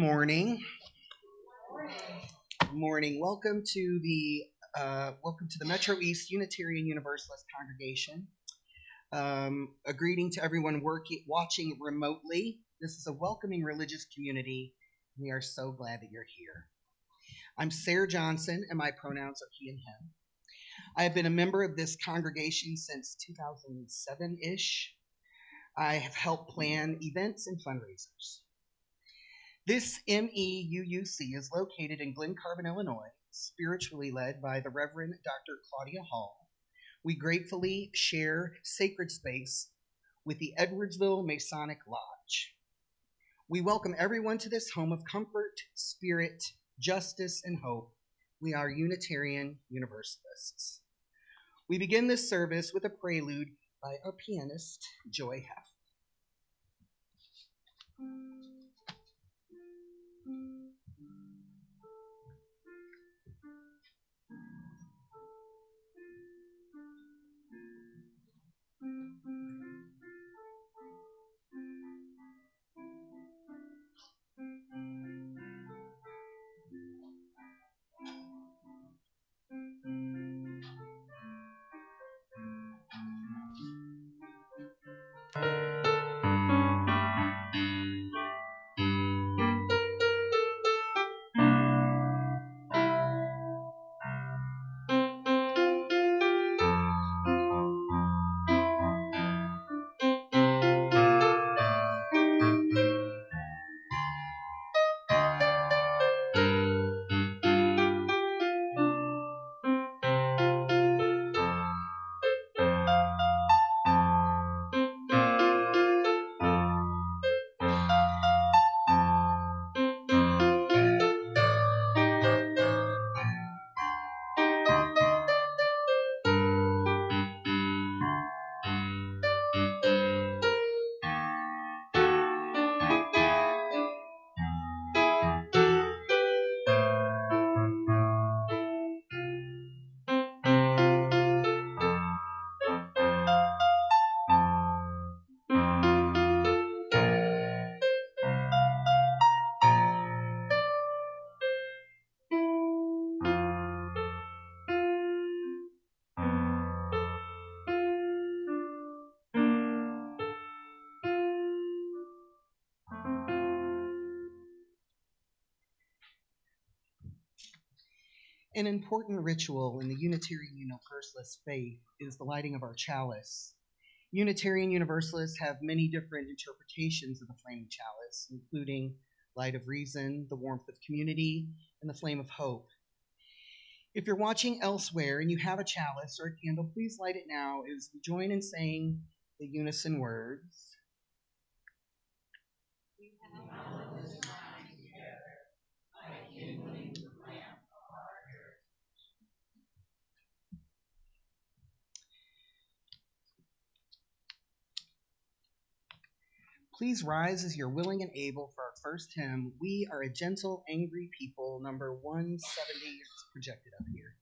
morning. Good morning. Welcome to the Metro East Unitarian Universalist Congregation. A greeting to everyone watching remotely. This is a welcoming religious community. We are so glad that you're here. I'm Sarah Johnson, and my pronouns are he and him. I have been a member of this congregation since 2007-ish. I have helped plan events and fundraisers. This MEUUC is located in Glen Carbon, Illinois, spiritually led by the Reverend Dr. Claudia Hall. We gratefully share sacred space with the Edwardsville Masonic Lodge. We welcome everyone to this home of comfort, spirit, justice, and hope. We are Unitarian Universalists. We begin this service with a prelude by our pianist, Joy Heff. An important ritual in the Unitarian Universalist faith is the lighting of our chalice. Unitarian Universalists have many different interpretations of the flaming chalice, including light of reason, the warmth of community, and the flame of hope. If you're watching elsewhere and you have a chalice or a candle, please light it now as we join in saying the unison words. Please rise as you're willing and able for our first hymn, We Are a Gentle, Angry People, number 170. It's projected up here.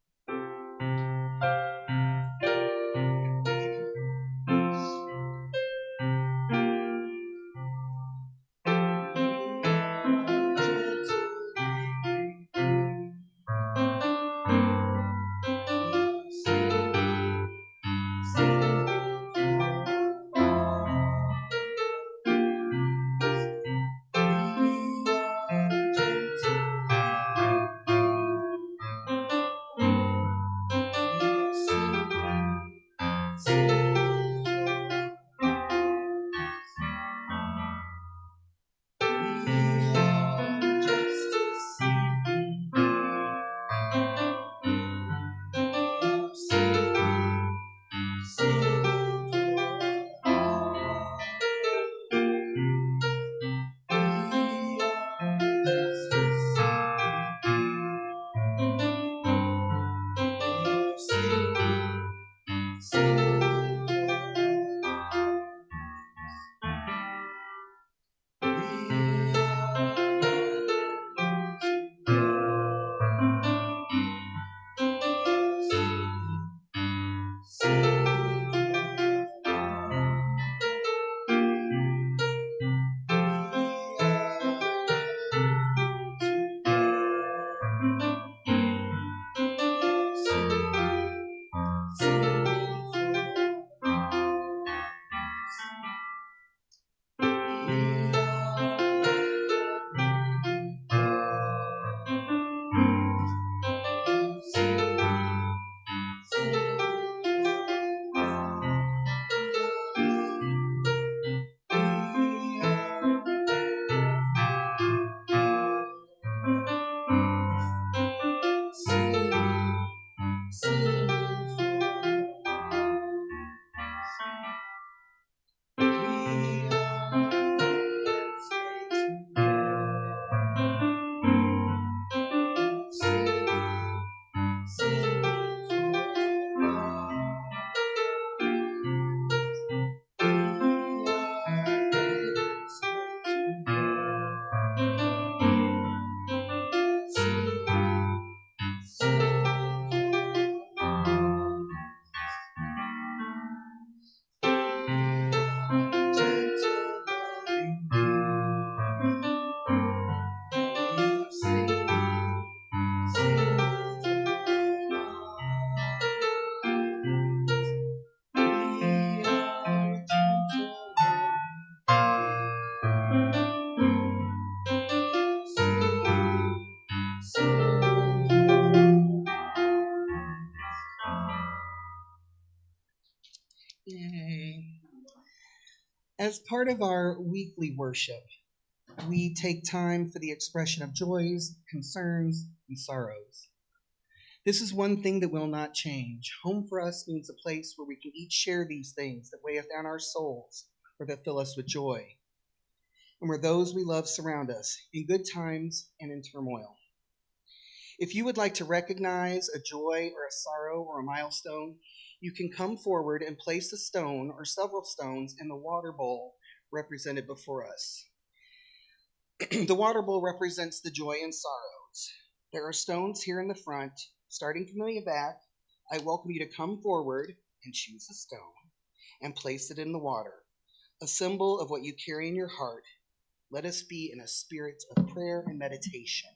As part of our weekly worship, we take time for the expression of joys, concerns, and sorrows. This is one thing that will not change. Home for us means a place where we can each share these things that weigh down our souls or that fill us with joy, and where those we love surround us in good times and in turmoil. If you would like to recognize a joy or a sorrow or a milestone, you can come forward and place a stone or several stones in the water bowl represented before us. The water bowl represents the joy and sorrows. There are stones here in the front. Starting from the back, I welcome you to come forward and choose a stone and place it in the water, a symbol of what you carry in your heart. Let us be in a spirit of prayer and meditation.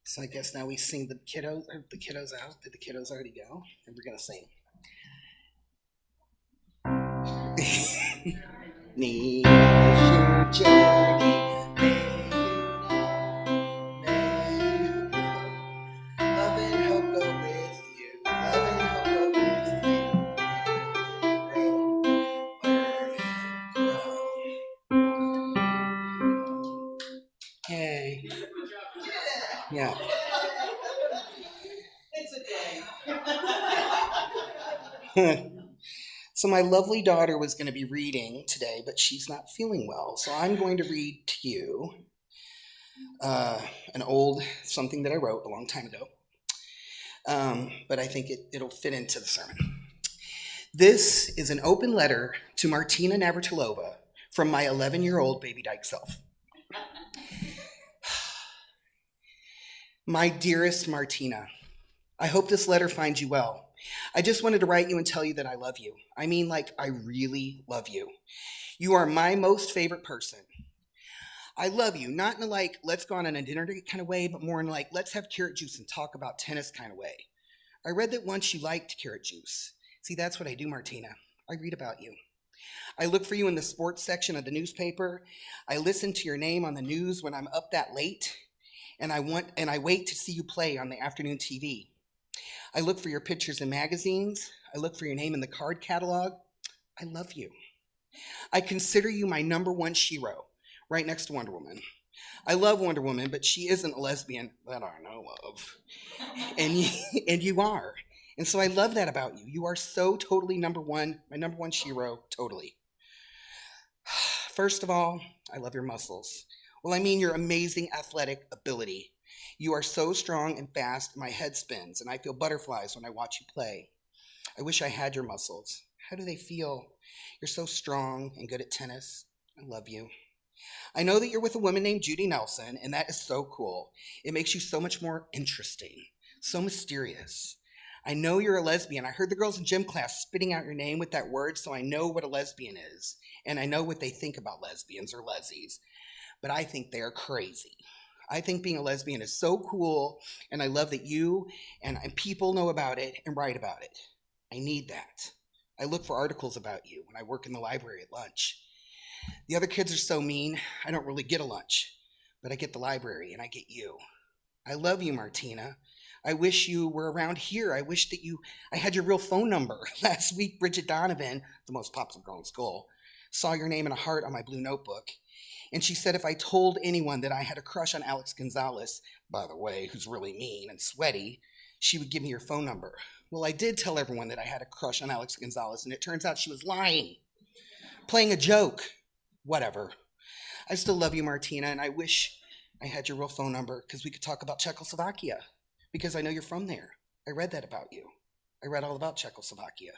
So I guess now we sing the kiddos. Are the kiddos out? Did the kiddos already go? And we're gonna sing. Need your journey. Love and hope go with you. Love and hope go with you. Learn and grow. Yay. Yeah. It's a day. So my lovely daughter was going to be reading today, but she's not feeling well. So I'm going to read to you an old something that I wrote a long time ago. But I think it'll fit into the sermon. This is an open letter to Martina Navratilova from my 11-year-old baby dyke self. My dearest Martina, I hope this letter finds you well. I just wanted to write you and tell you that I love you. I mean, like, I really love you. You are my most favorite person. I love you, not in a like, let's go on a dinner date kind of way, but more in like, let's have carrot juice and talk about tennis kind of way. I read that once you liked carrot juice. See, that's what I do, Martina. I read about you. I look for you in the sports section of the newspaper. I listen to your name on the news when I'm up that late, and I wait to see you play on the afternoon TV. I look for your pictures in magazines. I look for your name in the card catalog. I love you. I consider you my number one shero, right next to Wonder Woman. I love Wonder Woman, but she isn't a lesbian that I know of. And you are. And so I love that about you. You are so totally number one, my number one shero, totally. First of all, I love your muscles. Well, I mean your amazing athletic ability. You are so strong and fast, my head spins, and I feel butterflies when I watch you play. I wish I had your muscles. How do they feel? You're so strong and good at tennis. I love you. I know that you're with a woman named Judy Nelson, and that is so cool. It makes you so much more interesting, so mysterious. I know you're a lesbian. I heard the girls in gym class spitting out your name with that word, so I know what a lesbian is, and I know what they think about lesbians or lesies, but I think they're crazy. I think being a lesbian is so cool, and I love that you and people know about it and write about it. I need that. I look for articles about you when I work in the library at lunch. The other kids are so mean, I don't really get a lunch, but I get the library and I get you. I love you, Martina. I wish you were around here. I wish that I had your real phone number. Last week, Bridget Donovan, the most popular girl in school, saw your name in a heart on my blue notebook. And she said if I told anyone that I had a crush on Alex Gonzalez, by the way, who's really mean and sweaty, she would give me your phone number. Well, I did tell everyone that I had a crush on Alex Gonzalez, and it turns out she was lying, playing a joke. Whatever. I still love you, Martina, and I wish I had your real phone number because we could talk about Czechoslovakia, because I know you're from there. I read that about you. I read all about Czechoslovakia.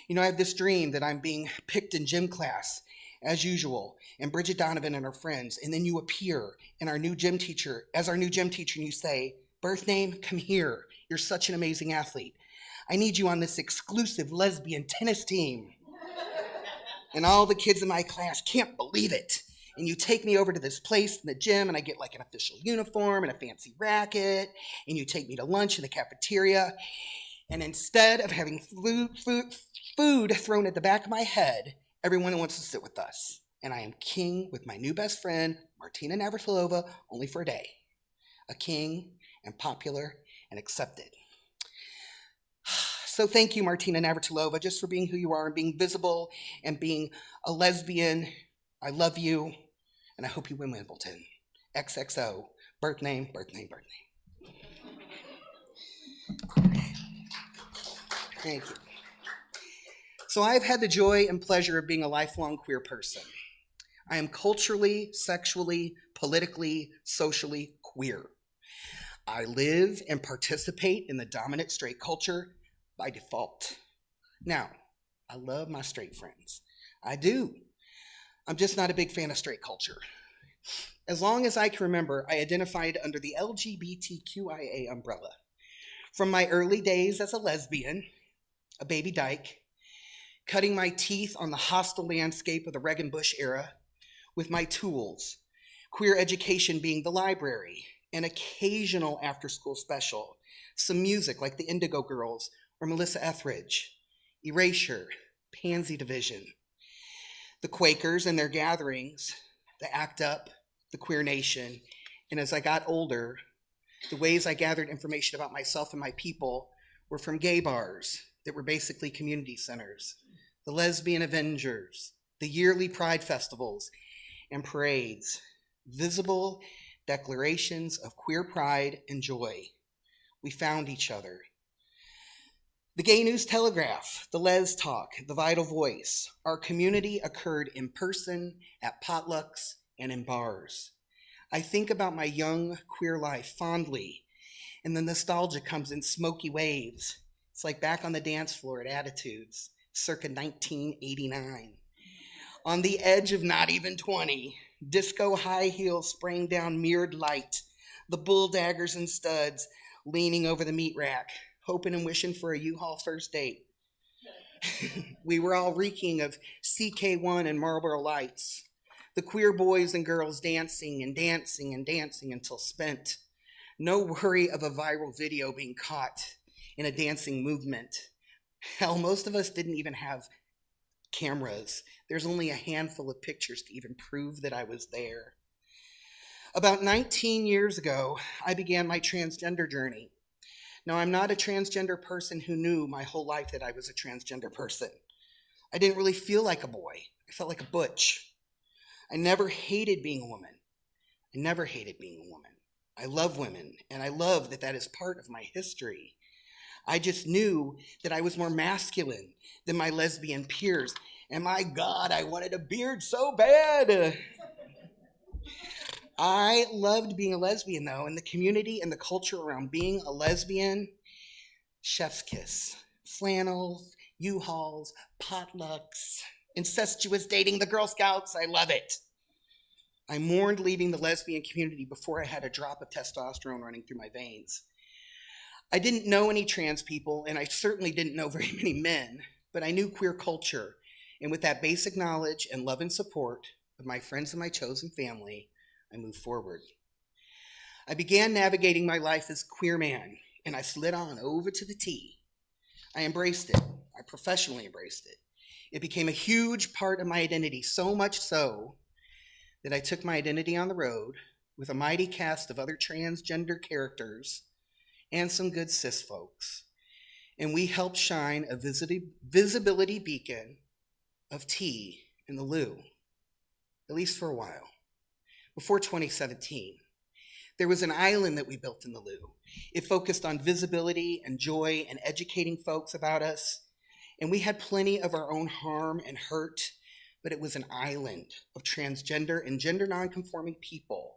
You know, I have this dream that I'm being picked in gym class, as usual, and Bridget Donovan and her friends, and then you appear as our new gym teacher, and you say, birth name, come here. You're such an amazing athlete. I need you on this exclusive lesbian tennis team. And all the kids in my class can't believe it. And you take me over to this place in the gym, and I get like an official uniform and a fancy racket, and you take me to lunch in the cafeteria. And instead of having food thrown at the back of my head, everyone wants to sit with us. And I am king with my new best friend, Martina Navratilova, only for a day. A king and popular and accepted. So thank you, Martina Navratilova, just for being who you are and being visible and being a lesbian. I love you, and I hope you win Wimbledon. XXO. Birth name, birth name, birth name. Thank you. So I've had the joy and pleasure of being a lifelong queer person. I am culturally, sexually, politically, socially queer. I live and participate in the dominant straight culture by default. Now, I love my straight friends. I do. I'm just not a big fan of straight culture. As long as I can remember, I identified under the LGBTQIA umbrella. From my early days as a lesbian, a baby dyke, cutting my teeth on the hostile landscape of the Reagan Bush era with my tools, queer education being the library, an occasional after-school special, some music like the Indigo Girls or Melissa Etheridge, Erasure, Pansy Division, the Quakers and their gatherings, the ACT UP, the Queer Nation, and as I got older, the ways I gathered information about myself and my people were from gay bars that were basically community centers, the Lesbian Avengers, the yearly pride festivals and parades, visible declarations of queer pride and joy. We found each other. The Gay News Telegraph, the Les Talk, the Vital Voice, our community occurred in person, at potlucks, and in bars. I think about my young queer life fondly, and the nostalgia comes in smoky waves. It's like back on the dance floor at Attitudes, circa 1989. On the edge of not even 20, disco high heels spraying down mirrored light, the bull daggers and studs leaning over the meat rack, hoping and wishing for a U-Haul first date. We were all reeking of CK1 and Marlboro Lights, the queer boys and girls dancing and dancing and dancing until spent. No worry of a viral video being caught in a dancing movement. Hell, most of us didn't even have cameras. There's only a handful of pictures to even prove that I was there. About 19 years ago, I began my transgender journey. Now, I'm not a transgender person who knew my whole life that I was a transgender person. I didn't really feel like a boy. I felt like a butch. I never hated being a woman. I never hated being a woman. I love women, and I love that that is part of my history. I just knew that I was more masculine than my lesbian peers. And my God, I wanted a beard so bad. I loved being a lesbian, though, and the community and the culture around being a lesbian, chef's kiss, flannels, U-Hauls, potlucks, incestuous dating, the Girl Scouts. I love it. I mourned leaving the lesbian community before I had a drop of testosterone running through my veins. I didn't know any trans people, and I certainly didn't know very many men, but I knew queer culture. And with that basic knowledge and love and support of my friends and my chosen family, I moved forward. I began navigating my life as a queer man, and I slid on over to the T. I embraced it. I professionally embraced it. It became a huge part of my identity, so much so that I took my identity on the road with a mighty cast of other transgender characters and some good cis folks. And we helped shine a visibility beacon of T in the Lou, at least for a while. Before 2017, there was an island that we built in the Lou. It focused on visibility and joy and educating folks about us. And we had plenty of our own harm and hurt, but it was an island of transgender and gender nonconforming people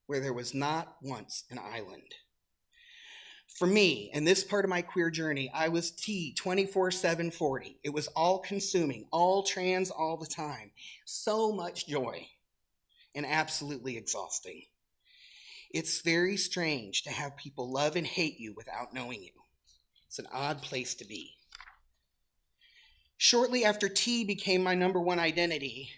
where there was not once an island. For me, in this part of my queer journey, I was T 24/7 40. It was all consuming, all trans all the time. So much joy and absolutely exhausting. It's very strange to have people love and hate you without knowing you. It's an odd place to be. Shortly after T became my number one identity,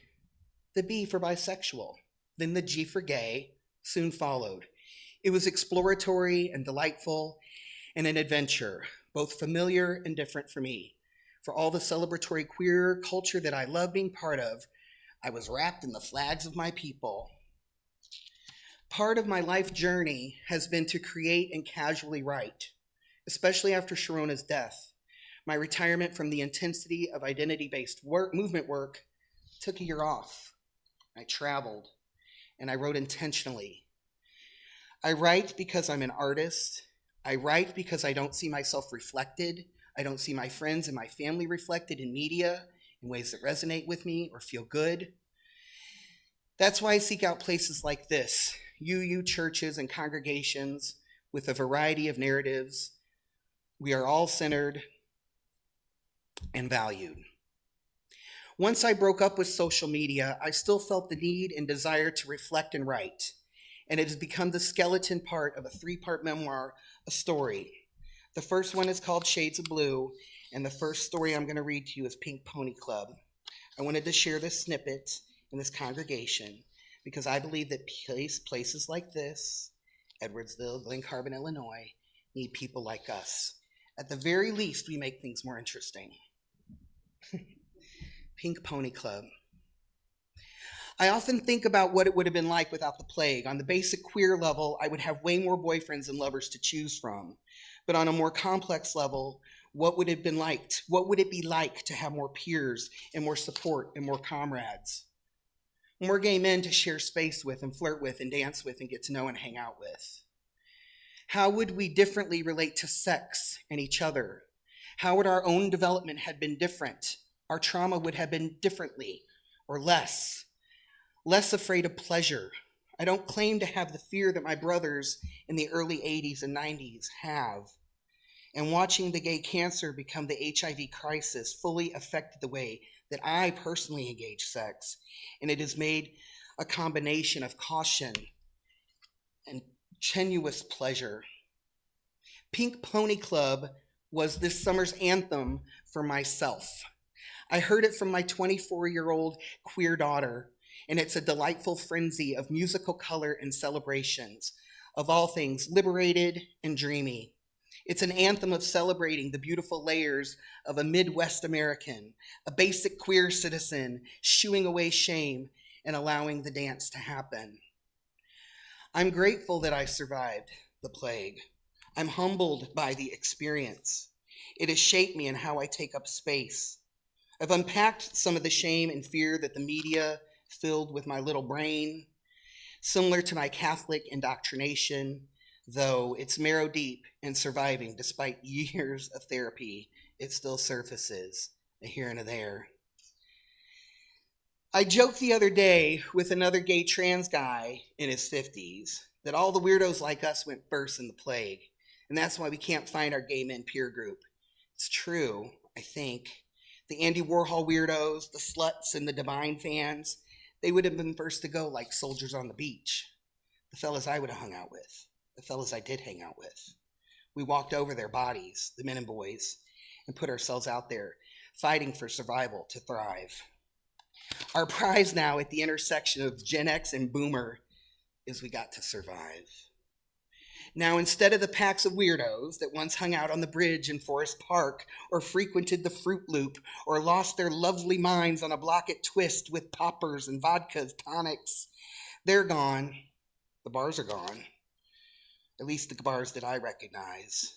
the B for bisexual, then the G for gay soon followed. It was exploratory and delightful and an adventure, both familiar and different for me. For all the celebratory queer culture that I love being part of, I was wrapped in the flags of my people. Part of my life journey has been to create and casually write, especially after Sharona's death. My retirement from the intensity of identity-based movement work took a year off. I traveled, and I wrote intentionally. I write because I'm an artist. I write because I don't see myself reflected. I don't see my friends and my family reflected in media in ways that resonate with me or feel good. That's why I seek out places like this, UU churches and congregations with a variety of narratives. We are all centered and valued. Once I broke up with social media, I still felt the need and desire to reflect and write, and it has become the skeleton part of a 3-part memoir, a story. The first one is called Shades of Blue, and the first story I'm going to read to you is Pink Pony Club. I wanted to share this snippet in this congregation because I believe that places like this, Edwardsville, Glen Carbon, Illinois, need people like us. At the very least, we make things more interesting. Pink Pony Club. I often think about what it would have been like without the plague. On the basic queer level, I would have way more boyfriends and lovers to choose from. But on a more complex level, what would it have been like? What would it be like to have more peers and more support and more comrades? More gay men to share space with and flirt with and dance with and get to know and hang out with? How would we differently relate to sex and each other? How would our own development have been different? Our trauma would have been differently or less afraid of pleasure. I don't claim to have the fear that my brothers in the early 80s and 90s have. And watching the gay cancer become the HIV crisis fully affected the way that I personally engage sex. And it has made a combination of caution and tenuous pleasure. Pink Pony Club was this summer's anthem for myself. I heard it from my 24-year-old queer daughter, and it's a delightful frenzy of musical color and celebrations, of all things liberated and dreamy. It's an anthem of celebrating the beautiful layers of a Midwest American, a basic queer citizen, shooing away shame and allowing the dance to happen. I'm grateful that I survived the plague. I'm humbled by the experience. It has shaped me in how I take up space. I've unpacked some of the shame and fear that the media filled with my little brain. Similar to my Catholic indoctrination, though it's marrow deep and surviving despite years of therapy, it still surfaces a here and a there. I joked the other day with another gay trans guy in his 50s that all the weirdos like us went first in the plague, and that's why we can't find our gay men peer group. It's true, I think. The Andy Warhol weirdos, the sluts, and the Divine fans, they would have been first to go like soldiers on the beach. The fellas I would have hung out with, the fellas I did hang out with. We walked over their bodies, the men and boys, and put ourselves out there, fighting for survival to thrive. Our prize now at the intersection of Gen X and Boomer is we got to survive. Now, instead of the packs of weirdos that once hung out on the bridge in Forest Park or frequented the Fruit Loop or lost their lovely minds on a block at Twist with poppers and vodkas, tonics, they're gone. The bars are gone. At least the bars that I recognize.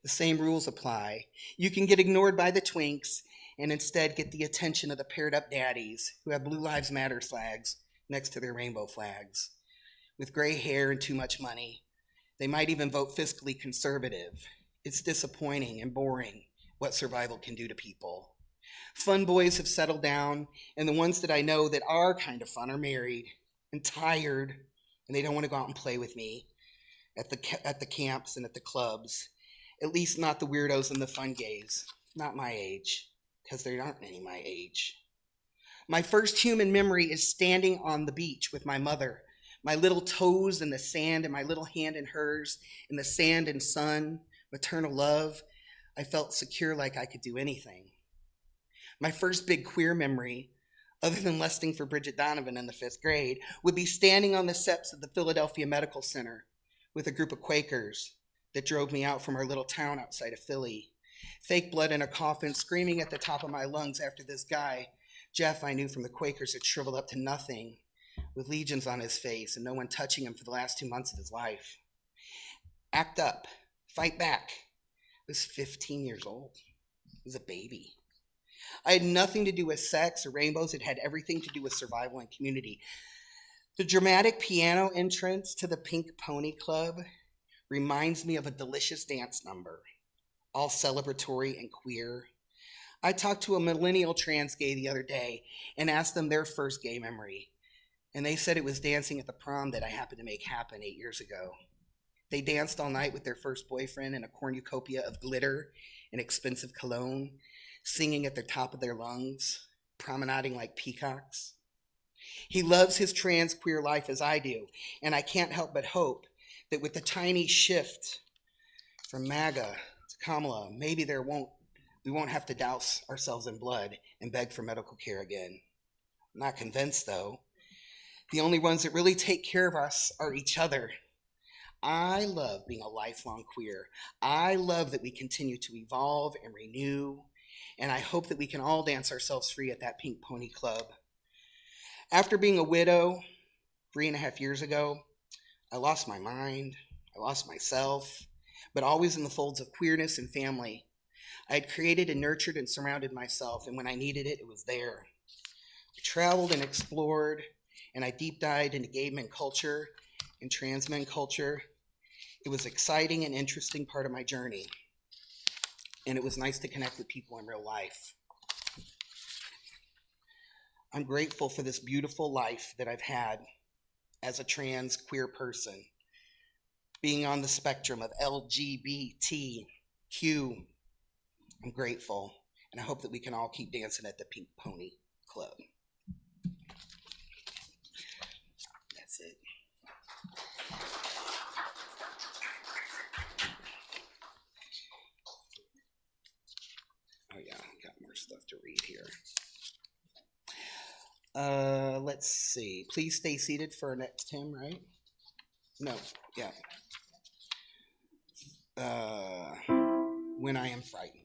The same rules apply. You can get ignored by the twinks and instead get the attention of the paired-up daddies who have Blue Lives Matter flags next to their rainbow flags. With gray hair and too much money, they might even vote fiscally conservative. It's disappointing and boring what survival can do to people. Fun boys have settled down, and the ones that I know that are kind of fun are married and tired, and they don't want to go out and play with me at the camps and at the clubs. At least not the weirdos and the fun gays. Not my age, because there aren't any my age. My first human memory is standing on the beach with my mother, my little toes in the sand and my little hand in hers, in the sand and sun, maternal love. I felt secure like I could do anything. My first big queer memory, other than lusting for Bridget Donovan in the 5th grade, would be standing on the steps of the Philadelphia Medical Center with a group of Quakers that drove me out from our little town outside of Philly. Fake blood in a coffin, screaming at the top of my lungs after this guy, Jeff, I knew from the Quakers, had shriveled up to nothing, with legions on his face and no one touching him for the last 2 months of his life. Act up. Fight back. I was 15 years old. I was a baby. I had nothing to do with sex or rainbows. It had everything to do with survival and community. The dramatic piano entrance to the Pink Pony Club reminds me of a delicious dance number, all celebratory and queer. I talked to a millennial trans gay the other day and asked them their first gay memory. And they said it was dancing at the prom that I happened to make happen 8 years ago. They danced all night with their first boyfriend in a cornucopia of glitter and expensive cologne, singing at the top of their lungs, promenading like peacocks. He loves his trans queer life as I do, and I can't help but hope that with the tiny shift from MAGA to Kamala, maybe we won't have to douse ourselves in blood and beg for medical care again. I'm not convinced, though. The only ones that really take care of us are each other. I love being a lifelong queer. I love that we continue to evolve and renew, and I hope that we can all dance ourselves free at that Pink Pony Club. After being a widow 3.5 years ago, I lost my mind, I lost myself, but always in the folds of queerness and family. I had created and nurtured and surrounded myself, and when I needed it, it was there. I traveled and explored, and I deep dived into gay men culture and trans men culture. It was an exciting and interesting part of my journey, and it was nice to connect with people in real life. I'm grateful for this beautiful life that I've had as a trans queer person, being on the spectrum of LGBTQ. I'm grateful, and I hope that we can all keep dancing at the Pink Pony Club. That's it. Oh yeah, I got more stuff to read here. Let's see. Please stay seated for our next hymn, right? No, yeah. When I Am Frightened.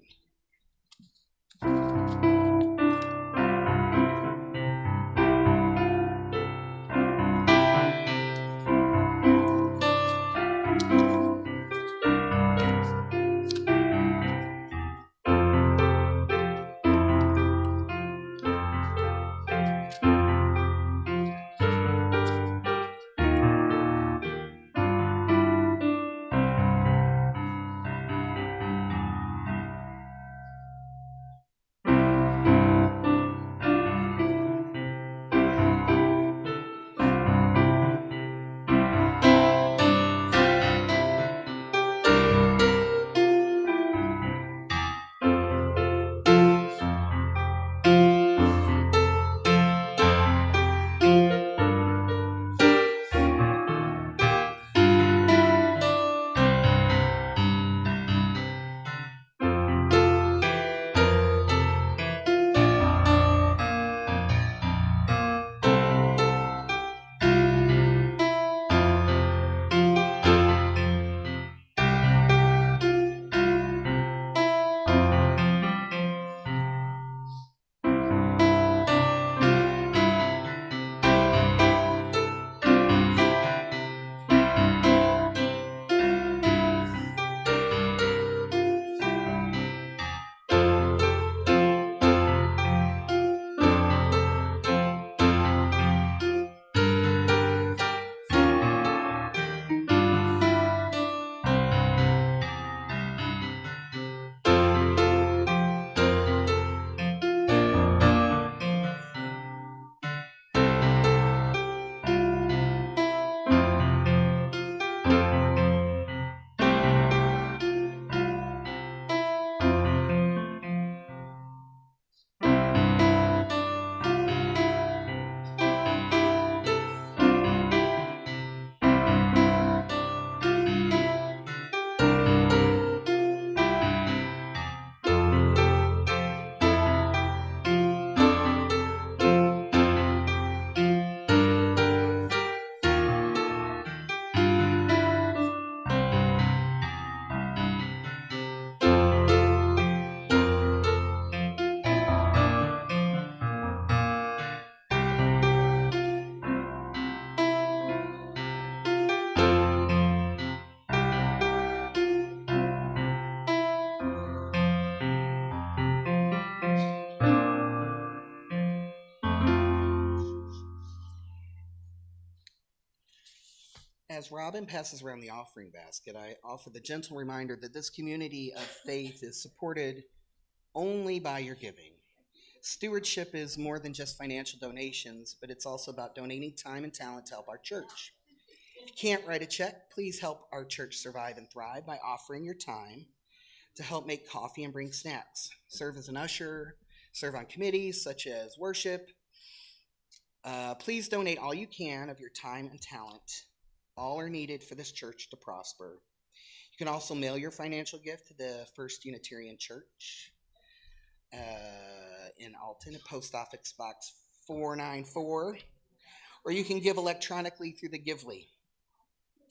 As Robin passes around the offering basket, I offer the gentle reminder that this community of faith is supported only by your giving. Stewardship is more than just financial donations, but it's also about donating time and talent to help our church. If you can't write a check, please help our church survive and thrive by offering your time to help make coffee and bring snacks. Serve as an usher, serve on committees such as worship. Please donate all you can of your time and talent. All are needed for this church to prosper. You can also mail your financial gift to the First Unitarian Church in Alton at Post Office Box 494, or you can give electronically through the Gively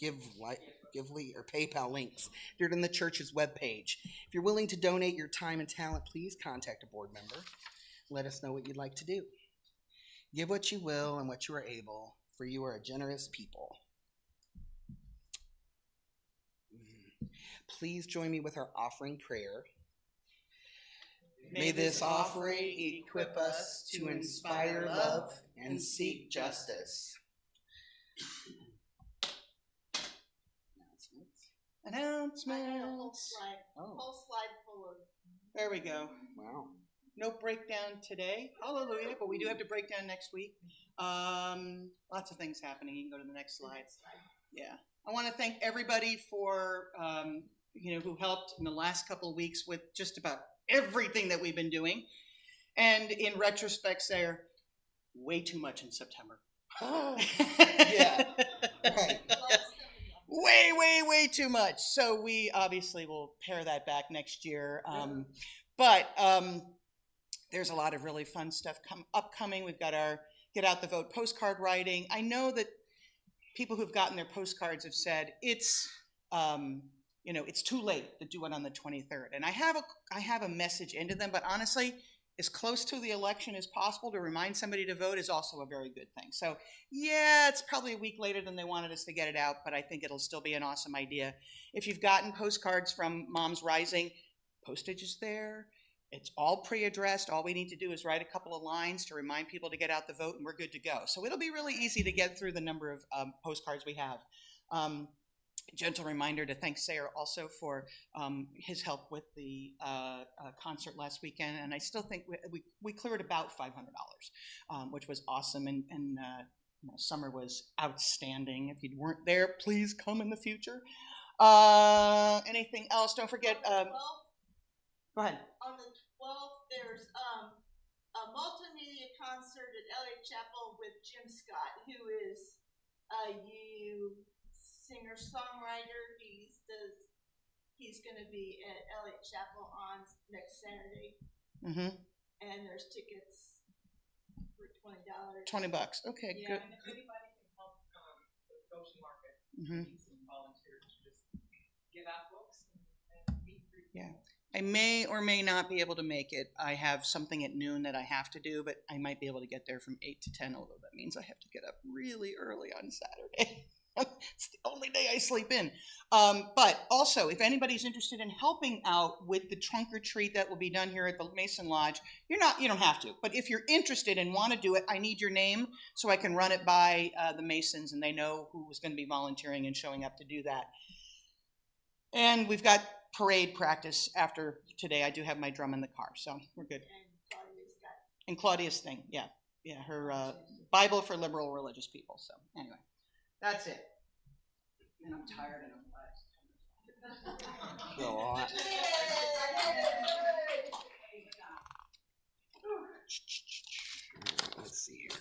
or PayPal links. They're on the church's webpage. If you're willing to donate your time and talent, please contact a board member. Let us know what you'd like to do. Give what you will and what you are able, for you are a generous people. Please join me with our offering prayer. May this offering equip us to inspire love and seek justice. Announcements. Whole slide full of. There we go. Wow. No breakdown today. Hallelujah. But we do have to break down next week. Lots of things happening. You can go to the next slide. Yeah. I want to thank everybody for who helped in the last couple of weeks with just about everything that we've been doing. And in retrospect, they're way too much in September. Yeah. Right. Way too much. So we obviously will pare that back next year. But there's a lot of really fun stuff upcoming. We've got our Get Out the Vote postcard writing. I know that people who've gotten their postcards have said it's too late to do it on the 23rd. And I have a message into them, but honestly, as close to the election as possible to remind somebody to vote is also a very good thing. So yeah, it's probably a week later than they wanted us to get it out, but I think it'll still be an awesome idea. If you've gotten postcards from Moms Rising, postage is there. It's all pre-addressed. All we need to do is write a couple of lines to remind people to get out the vote, and we're good to go. So it'll be really easy to get through the number of postcards we have. Gentle reminder to thank Sayer also for his help with the concert last weekend, and I still think we cleared about $500, which was awesome, and summer was outstanding. If you weren't there, please come in the future. Anything else? Don't forget. Go ahead. On the 12th, there's a multimedia concert at Elliott Chapel with Jim Scott, who is a singer-songwriter. He's going to be at Elliott Chapel on next Saturday. Mm-hmm. And there's tickets for $20. $20. Okay, yeah. good. And if anybody can help with Goshen Market, need some volunteers to just give out books and meet and greet. Yeah. I may or may not be able to make it. I have something at noon that I have to do, but I might be able to get there from 8 to 10, although that means I have to get up really early on Saturday. It's the only day I sleep in. But also, if anybody's interested in helping out with the trunk or treat that will be done here at the Mason Lodge, you don't have to. But if you're interested and want to do it, I need your name so I can run it by the Masons and they know who is going to be volunteering and showing up to do that. And we've got parade practice after today. I do have my drum in the car, so we're good. And Claudia's thing, yeah, her Bible for liberal religious people. So anyway, that's it. And I'm tired and I'm last. Go on. Let's see here.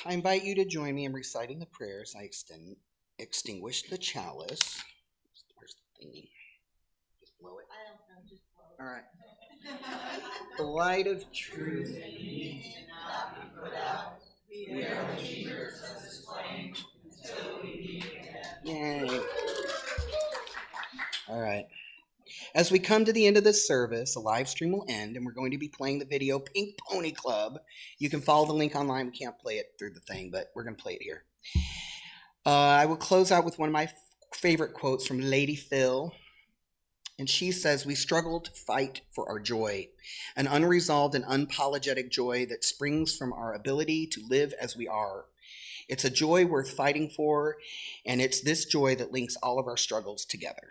I invite you to join me in reciting the prayers. I extinguish the chalice. Where's the thingy? Just blow it. I don't know, just blow it. All right. The light of truth cannot be put out. We are the keepers of this flame until we meet again. Yay. All right. As we come to the end of this service, a live stream will end, and we're going to be playing the video Pink Pony Club. You can follow the link online. We can't play it through the thing, but we're going to play it here. I will close out with one of my favorite quotes from Lady Phil. And she says, "We struggle to fight for our joy, an unresolved and unapologetic joy that springs from our ability to live as we are. It's a joy worth fighting for, and it's this joy that links all of our struggles together.